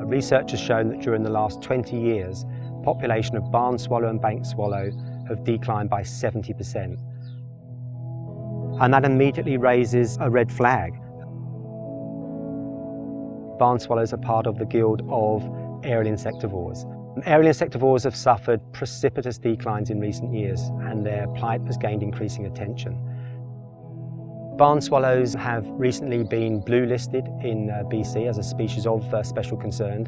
Research has shown that during the last 20 years, the population of barn swallow and bank swallow have declined by 70%. And that immediately raises a red flag. Barn swallows are part of the guild of aerial insectivores. Aerial insectivores have suffered precipitous declines in recent years, and their plight has gained increasing attention. Barn swallows have recently been blue listed in BC as a species of special concern,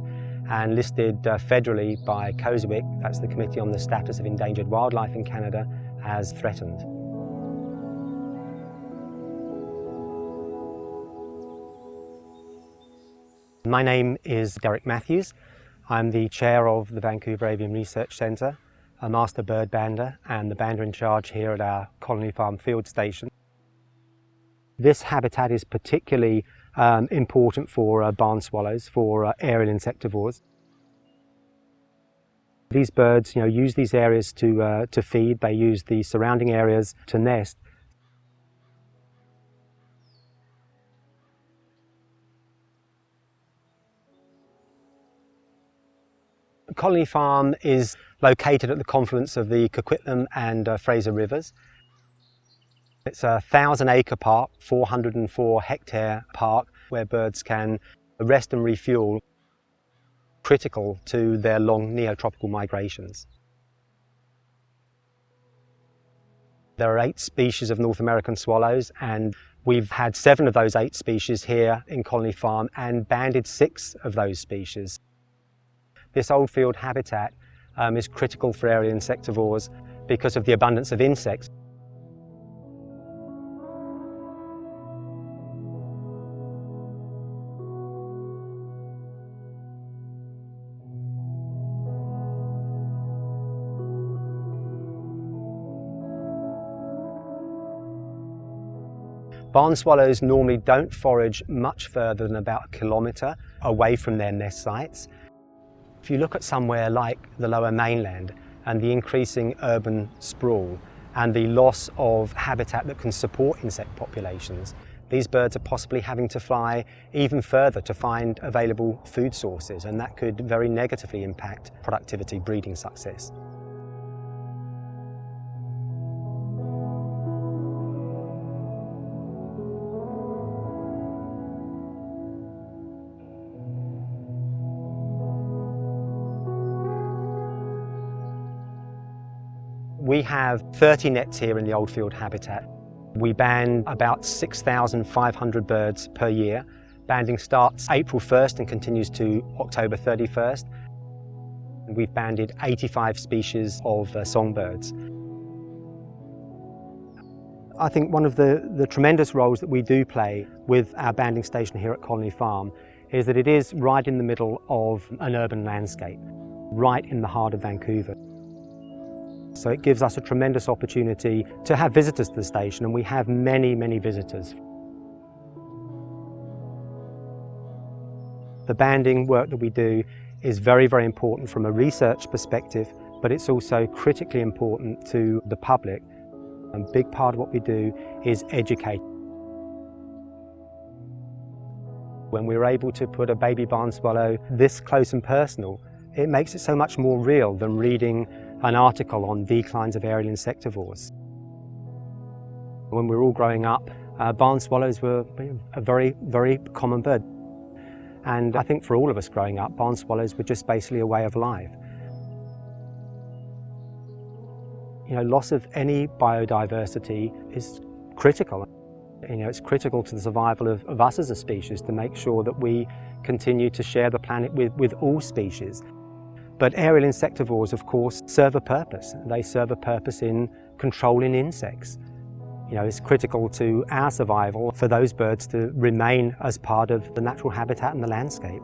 and listed federally by COSWIC, that's the Committee on the Status of Endangered Wildlife in Canada, as threatened. My name is Derek Matthews. I'm the chair of the Vancouver Avian Research Centre, a master bird bander and the bander in charge here at our Colony Farm field station. This habitat is particularly important for barn swallows, for aerial insectivores. These birds, use these areas to feed. They use the surrounding areas to nest. Colony Farm is located at the confluence of the Coquitlam and Fraser rivers. It's a 1,000-acre park, 404-hectare park, where birds can rest and refuel, critical to their long neotropical migrations. There are 8 species of North American swallows, and we've had 7 of those 8 species here in Colony Farm and banded 6 of those species. This old field habitat is critical for aerial insectivores because of the abundance of insects. Barn swallows normally don't forage much further than about a kilometre away from their nest sites. If you look at somewhere like the Lower Mainland and the increasing urban sprawl and the loss of habitat that can support insect populations, these birds are possibly having to fly even further to find available food sources, and that could very negatively impact productivity, breeding success. We have 30 nets here in the old field habitat. We band about 6,500 birds per year. Banding starts April 1st and continues to October 31st. We've banded 85 species of songbirds. I think one of the tremendous roles that we do play with our banding station here at Colony Farm is that it is right in the middle of an urban landscape, right in the heart of Vancouver. So it gives us a tremendous opportunity to have visitors to the station, and we have many, many visitors. The banding work that we do is very, very important from a research perspective, but it's also critically important to the public. A big part of what we do is educate. When we're able to put a baby barn swallow this close and personal, it makes it so much more real than reading an article on declines of aerial insectivores. When we were all growing up, barn swallows were a very, very common bird. And I think for all of us growing up, barn swallows were just basically a way of life. Loss of any biodiversity is critical. It's critical to the survival of us as a species to make sure that we continue to share the planet with all species. But aerial insectivores, of course, serve a purpose. They serve a purpose in controlling insects. It's critical to our survival for those birds to remain as part of the natural habitat and the landscape.